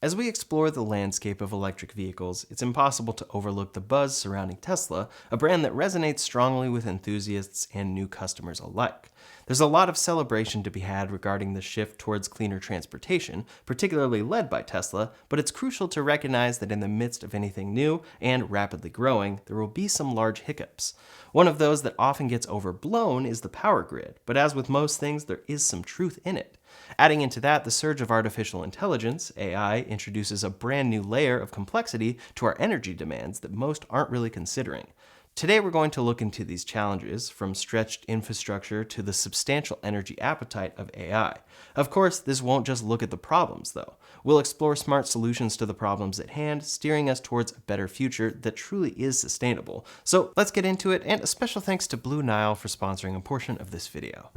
As we explore the landscape of electric vehicles, it's impossible to overlook the buzz surrounding Tesla, a brand that resonates strongly with enthusiasts and new customers alike. There's a lot of celebration to be had regarding the shift towards cleaner transportation, particularly led by Tesla, but it's crucial to recognize that in the midst of anything new and rapidly growing, there will be some large hiccups. One of those that often gets overblown is the power grid, but as with most things, there is some truth in it. Adding into that, the surge of artificial intelligence, AI, introduces a brand new layer of complexity to our energy demands that most aren't really considering. Today we're going to look into these challenges, from stretched infrastructure to the substantial energy appetite of AI. Of course, this won't just look at the problems, though. We'll explore smart solutions to the problems at hand, steering us towards a better future that truly is sustainable. So let's get into it, and a special thanks to Blue Nile for sponsoring a portion of this video.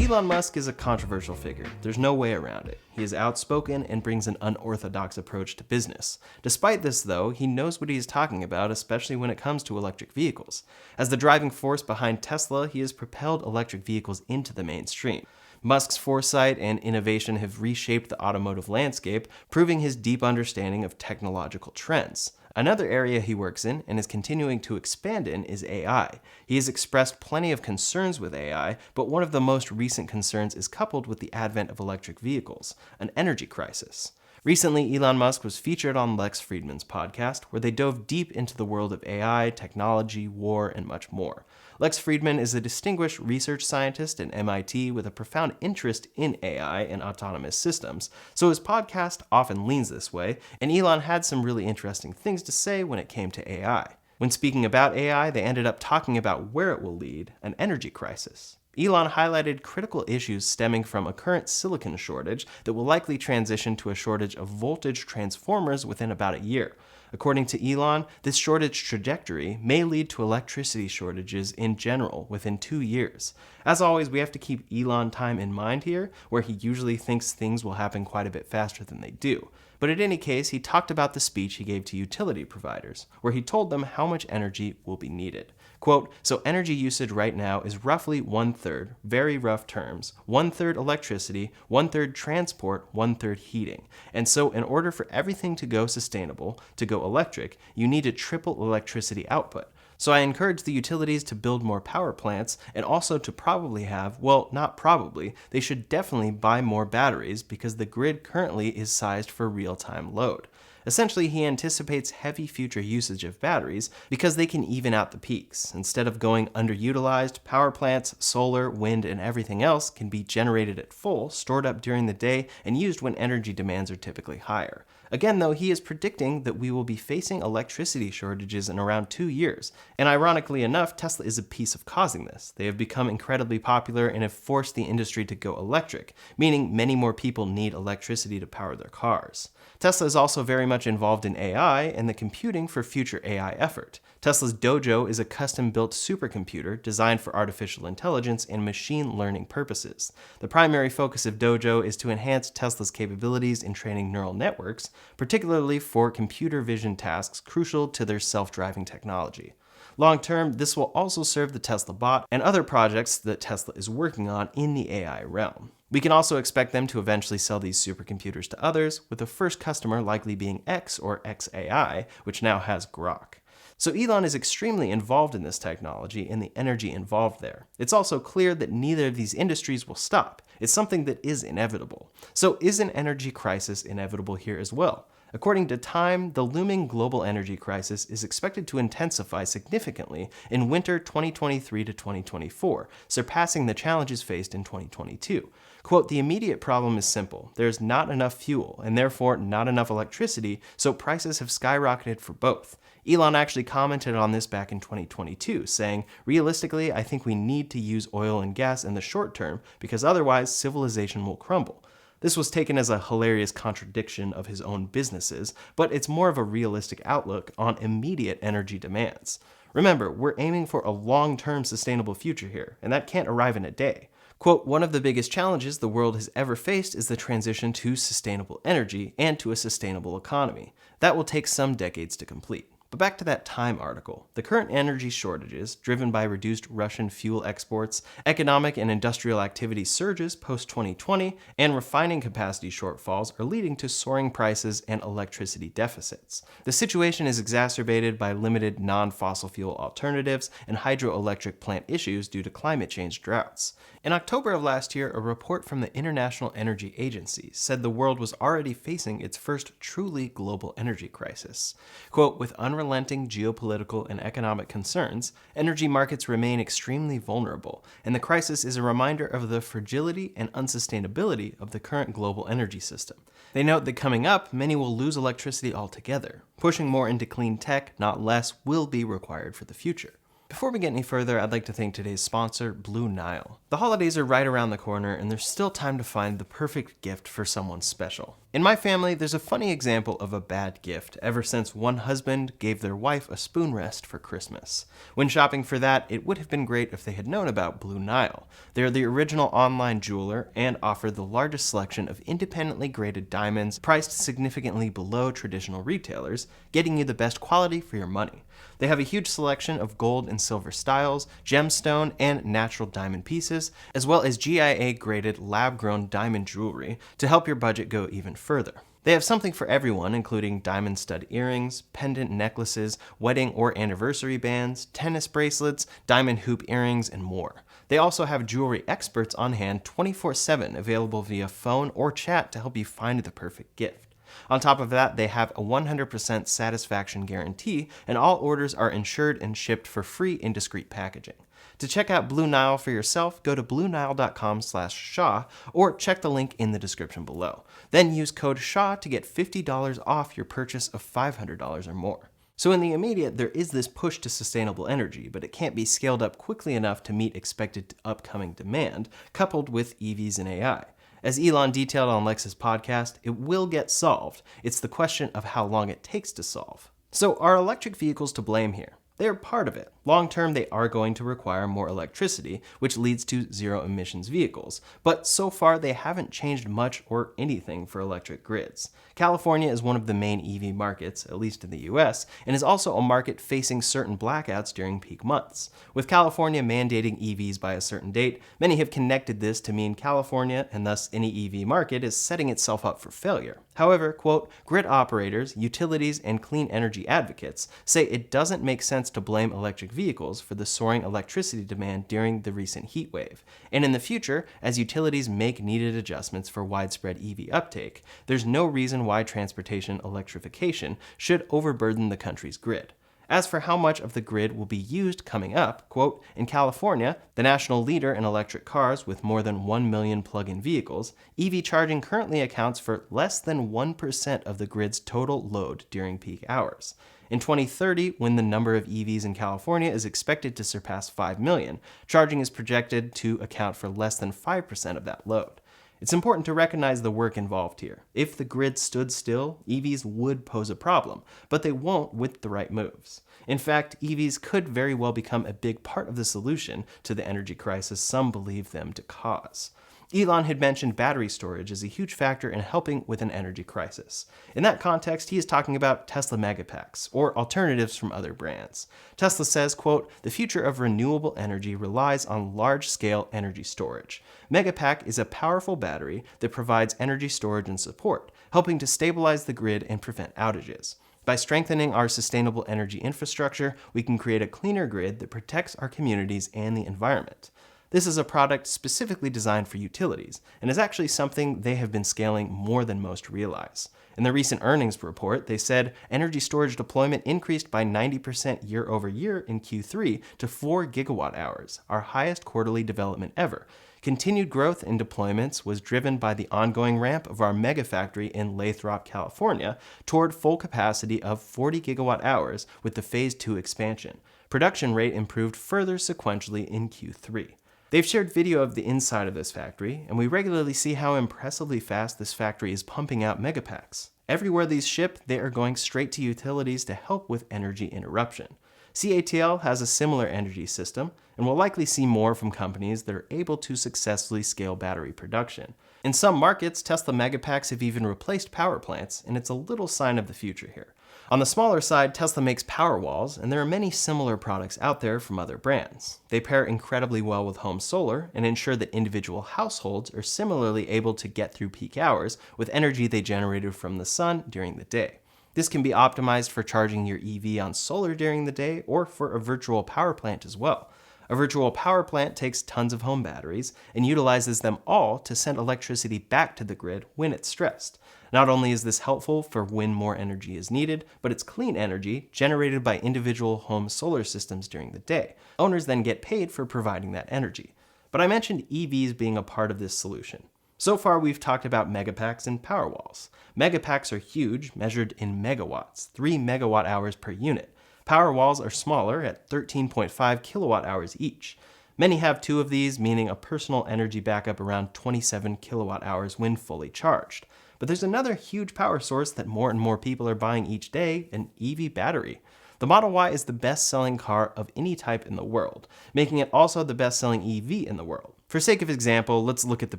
Elon Musk is a controversial figure. There's no way around it. He is outspoken and brings an unorthodox approach to business. Despite this, though, he knows what he is talking about, especially when it comes to electric vehicles. As the driving force behind Tesla, he has propelled electric vehicles into the mainstream. Musk's foresight and innovation have reshaped the automotive landscape, proving his deep understanding of technological trends. Another area he works in and is continuing to expand in is AI. He has expressed plenty of concerns with AI, but one of the most recent concerns is coupled with the advent of electric vehicles, an energy crisis. Recently, Elon Musk was featured on Lex Fridman's podcast, where they dove deep into the world of AI, technology, war, and much more. Lex Fridman is a distinguished research scientist at MIT with a profound interest in AI and autonomous systems, so his podcast often leans this way, and Elon had some really interesting things to say when it came to AI. When speaking about AI, they ended up talking about where it will lead, an energy crisis. Elon highlighted critical issues stemming from a current silicon shortage that will likely transition to a shortage of voltage transformers within about a year. According to Elon, this shortage trajectory may lead to electricity shortages in general within 2 years. As always, we have to keep Elon time in mind here, where he usually thinks things will happen quite a bit faster than they do. But in any case, he talked about the speech he gave to utility providers, where he told them how much energy will be needed. Quote, "So energy usage right now is roughly 1/3, very rough terms, 1/3 electricity, 1/3 transport, 1/3 heating. And so in order for everything to go sustainable, to go electric, you need to triple electricity output. So I encourage the utilities to build more power plants and also to probably have, well, not probably, they should definitely buy more batteries because the grid currently is sized for real-time load." Essentially, he anticipates heavy future usage of batteries because they can even out the peaks. Instead of going underutilized, power plants, solar, wind, and everything else can be generated at full, stored up during the day, and used when energy demands are typically higher. Again, though, he is predicting that we will be facing electricity shortages in around 2 years. And ironically enough, Tesla is a piece of causing this. They have become incredibly popular and have forced the industry to go electric, meaning many more people need electricity to power their cars. Tesla is also very much involved in AI and the computing for future AI effort. Tesla's Dojo is a custom-built supercomputer designed for artificial intelligence and machine learning purposes. The primary focus of Dojo is to enhance Tesla's capabilities in training neural networks, particularly for computer vision tasks crucial to their self-driving technology. Long-term, this will also serve the Tesla bot and other projects that Tesla is working on in the AI realm. We can also expect them to eventually sell these supercomputers to others, with the first customer likely being X or XAI, which now has Grok. So Elon is extremely involved in this technology and the energy involved there. It's also clear that neither of these industries will stop. It's something that is inevitable. So is an energy crisis inevitable here as well? According to Time, the looming global energy crisis is expected to intensify significantly in winter 2023 to 2024, surpassing the challenges faced in 2022. Quote, "The immediate problem is simple. There's not enough fuel, and therefore not enough electricity, so prices have skyrocketed for both." Elon actually commented on this back in 2022, saying, "Realistically, I think we need to use oil and gas in the short term, because otherwise civilization will crumble." This was taken as a hilarious contradiction of his own businesses, but it's more of a realistic outlook on immediate energy demands. Remember, we're aiming for a long-term sustainable future here, and that can't arrive in a day. Quote, "One of the biggest challenges the world has ever faced is the transition to sustainable energy and to a sustainable economy. That will take some decades to complete. But back to that Time article. The current energy shortages, driven by reduced Russian fuel exports, economic and industrial activity surges post-2020, and refining capacity shortfalls are leading to soaring prices and electricity deficits. The situation is exacerbated by limited non-fossil fuel alternatives and hydroelectric plant issues due to climate change droughts. In October of last year, a report from the International Energy Agency said the world was already facing its first truly global energy crisis. Quote, with unrelenting geopolitical and economic concerns, energy markets remain extremely vulnerable, and the crisis is a reminder of the fragility and unsustainability of the current global energy system. They note that coming up, many will lose electricity altogether. Pushing more into clean tech, not less, will be required for the future. Before we get any further, I'd like to thank today's sponsor, Blue Nile. The holidays are right around the corner, and there's still time to find the perfect gift for someone special. In my family, there's a funny example of a bad gift ever since one husband gave their wife a spoon rest for Christmas. When shopping for that, it would have been great if they had known about Blue Nile. They're the original online jeweler and offer the largest selection of independently graded diamonds priced significantly below traditional retailers, getting you the best quality for your money. They have a huge selection of gold and silver styles, gemstone, and natural diamond pieces, as well as GIA-graded lab-grown diamond jewelry to help your budget go even further. They have something for everyone, including diamond stud earrings, pendant necklaces, wedding or anniversary bands, tennis bracelets, diamond hoop earrings, and more. They also have jewelry experts on hand 24/7 available via phone or chat to help you find the perfect gift. On top of that, they have a 100% satisfaction guarantee, and all orders are insured and shipped for free in discreet packaging. To check out Blue Nile for yourself, go to bluenile.com/Shaw or check the link in the description below. Then use code SHAW to get $50 off your purchase of $500 or more. So in the immediate, there is this push to sustainable energy, but it can't be scaled up quickly enough to meet expected upcoming demand, coupled with EVs and AI. As Elon detailed on Lex's podcast, it will get solved. It's the question of how long it takes to solve. So are electric vehicles to blame here? They're part of it. Long term, they are going to require more electricity, which leads to zero emissions vehicles. But so far, they haven't changed much or anything for electric grids. California is one of the main EV markets, at least in the US, and is also a market facing certain blackouts during peak months. With California mandating EVs by a certain date, many have connected this to mean California, and thus any EV market, is setting itself up for failure. However, quote, grid operators, utilities, and clean energy advocates say it doesn't make sense to blame electric vehicles for the soaring electricity demand during the recent heat wave. And in the future, as utilities make needed adjustments for widespread EV uptake, there's no reason why transportation electrification should overburden the country's grid. As for how much of the grid will be used coming up, quote, in California, the national leader in electric cars with more than 1 million plug-in vehicles, EV charging currently accounts for less than 1% of the grid's total load during peak hours. In 2030, when the number of EVs in California is expected to surpass 5 million, charging is projected to account for less than 5% of that load. It's important to recognize the work involved here. If the grid stood still, EVs would pose a problem, but they won't with the right moves. In fact, EVs could very well become a big part of the solution to the energy crisis some believe them to cause. Elon had mentioned battery storage as a huge factor in helping with an energy crisis. In that context, he is talking about Tesla Megapacks, or alternatives from other brands. Tesla says, quote, the future of renewable energy relies on large-scale energy storage. Megapack is a powerful battery that provides energy storage and support, helping to stabilize the grid and prevent outages. By strengthening our sustainable energy infrastructure, we can create a cleaner grid that protects our communities and the environment. This is a product specifically designed for utilities, and is actually something they have been scaling more than most realize. In the recent earnings report, they said energy storage deployment increased by 90% year over year in Q3 to 4 gigawatt hours, our highest quarterly development ever. Continued growth in deployments was driven by the ongoing ramp of our megafactory in Lathrop, California, toward full capacity of 40 gigawatt hours with the Phase 2 expansion. Production rate improved further sequentially in Q3. They've shared video of the inside of this factory, and we regularly see how impressively fast this factory is pumping out megapacks. Everywhere these ship, they are going straight to utilities to help with energy interruption. CATL has a similar energy system, and we'll likely see more from companies that are able to successfully scale battery production. In some markets, Tesla Megapacks have even replaced power plants, and it's a little sign of the future here. On the smaller side, Tesla makes Powerwalls, and there are many similar products out there from other brands. They pair incredibly well with home solar and ensure that individual households are similarly able to get through peak hours with energy they generated from the sun during the day. This can be optimized for charging your EV on solar during the day or for a virtual power plant as well. A virtual power plant takes tons of home batteries and utilizes them all to send electricity back to the grid when it's stressed. Not only is this helpful for when more energy is needed, but it's clean energy generated by individual home solar systems during the day. Owners then get paid for providing that energy. But I mentioned EVs being a part of this solution. So far, we've talked about Megapacks and Powerwalls. Megapacks are huge, measured in megawatts, 3 megawatt hours per unit. Powerwalls are smaller at 13.5 kilowatt hours each. Many have 2 of these, meaning a personal energy backup around 27 kilowatt hours when fully charged. But there's another huge power source that more and more people are buying each day, an EV battery. The Model Y is the best-selling car of any type in the world, making it also the best-selling EV in the world. For sake of example, let's look at the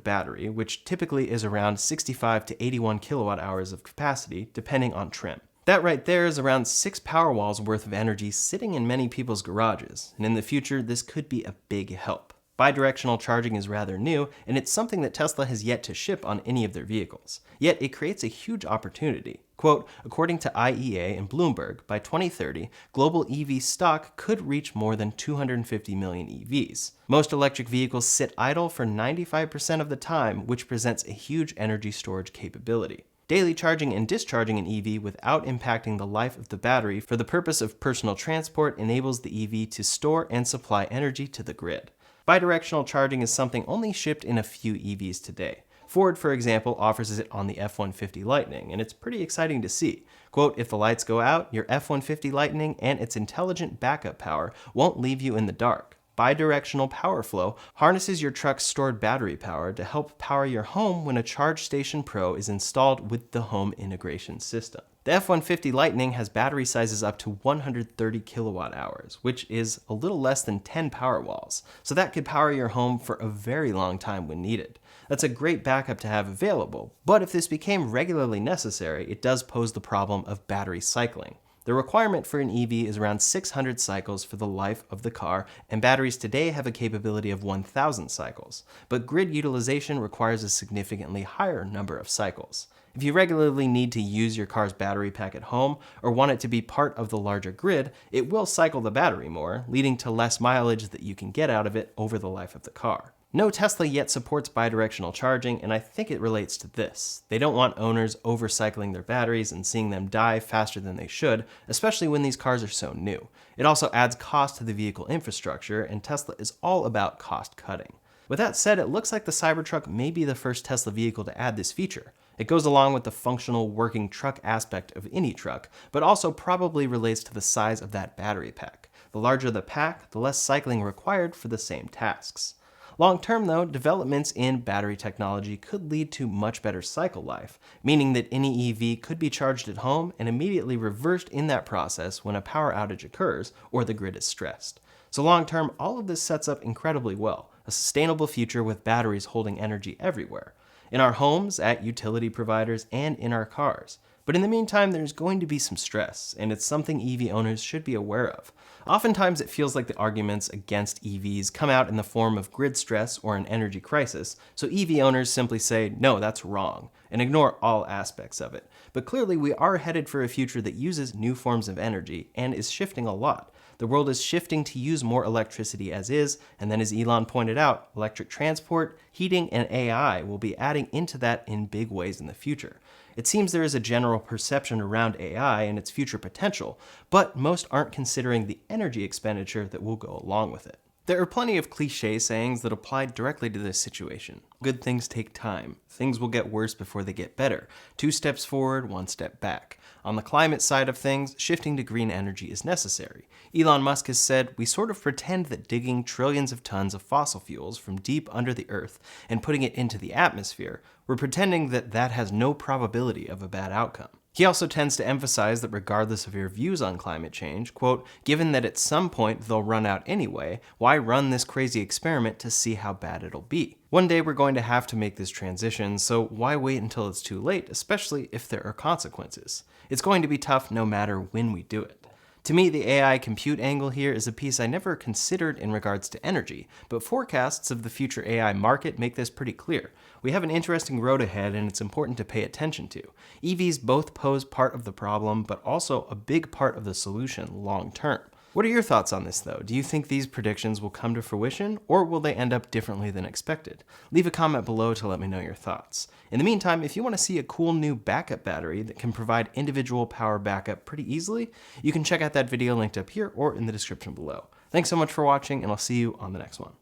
battery, which typically is around 65 to 81 kilowatt hours of capacity, depending on trim. That right there is around 6 Powerwalls worth of energy sitting in many people's garages, and in the future, this could be a big help. Bidirectional charging is rather new, and it's something that Tesla has yet to ship on any of their vehicles. Yet it creates a huge opportunity. Quote, according to IEA and Bloomberg, by 2030, global EV stock could reach more than 250 million EVs. Most electric vehicles sit idle for 95% of the time, which presents a huge energy storage capability. Daily charging and discharging an EV without impacting the life of the battery for the purpose of personal transport enables the EV to store and supply energy to the grid. Bidirectional charging is something only shipped in a few EVs today. Ford, for example, offers it on the F-150 Lightning, and it's pretty exciting to see. Quote, if the lights go out, your F-150 Lightning and its intelligent backup power won't leave you in the dark. Bidirectional power flow harnesses your truck's stored battery power to help power your home when a Charge Station Pro is installed with the home integration system. The F-150 Lightning has battery sizes up to 130 kilowatt hours, which is a little less than 10 Powerwalls, so that could power your home for a very long time when needed. That's a great backup to have available, but if this became regularly necessary, it does pose the problem of battery cycling. The requirement for an EV is around 600 cycles for the life of the car, and batteries today have a capability of 1,000 cycles. But grid utilization requires a significantly higher number of cycles. If you regularly need to use your car's battery pack at home, or want it to be part of the larger grid, it will cycle the battery more, leading to less mileage that you can get out of it over the life of the car. No Tesla yet supports bidirectional charging, and I think it relates to this. They don't want owners overcycling their batteries and seeing them die faster than they should, especially when these cars are so new. It also adds cost to the vehicle infrastructure, and Tesla is all about cost cutting. With that said, it looks like the Cybertruck may be the first Tesla vehicle to add this feature. It goes along with the functional working truck aspect of any truck, but also probably relates to the size of that battery pack. The larger the pack, the less cycling required for the same tasks. Long-term, though, developments in battery technology could lead to much better cycle life, meaning that any EV could be charged at home and immediately reversed in that process when a power outage occurs or the grid is stressed. So long-term, all of this sets up incredibly well, a sustainable future with batteries holding energy everywhere, in our homes, at utility providers, and in our cars. But in the meantime, there's going to be some stress, and it's something EV owners should be aware of. Oftentimes, it feels like the arguments against EVs come out in the form of grid stress or an energy crisis, so EV owners simply say, no, that's wrong, and ignore all aspects of it. But clearly, we are headed for a future that uses new forms of energy and is shifting a lot. The world is shifting to use more electricity as is, and then as Elon pointed out, electric transport, heating, and AI will be adding into that in big ways in the future. It seems there is a general perception around AI and its future potential, but most aren't considering the energy expenditure that will go along with it. There are plenty of cliché sayings that apply directly to this situation. Good things take time. Things will get worse before they get better. 2 steps forward, 1 step back. On the climate side of things, shifting to green energy is necessary. Elon Musk has said, we sort of pretend that digging trillions of tons of fossil fuels from deep under the earth and putting it into the atmosphere, we're pretending that that has no probability of a bad outcome. He also tends to emphasize that regardless of your views on climate change, quote, given that at some point they'll run out anyway, why run this crazy experiment to see how bad it'll be? One day we're going to have to make this transition, so why wait until it's too late, especially if there are consequences? It's going to be tough no matter when we do it. To me, the AI compute angle here is a piece I never considered in regards to energy, but forecasts of the future AI market make this pretty clear. We have an interesting road ahead and it's important to pay attention to. EVs both pose part of the problem, but also a big part of the solution long term. What are your thoughts on this though? Do you think these predictions will come to fruition, or will they end up differently than expected? Leave a comment below to let me know your thoughts. In the meantime, if you want to see a cool new backup battery that can provide individual power backup pretty easily, you can check out that video linked up here or in the description below. Thanks so much for watching, and I'll see you on the next one.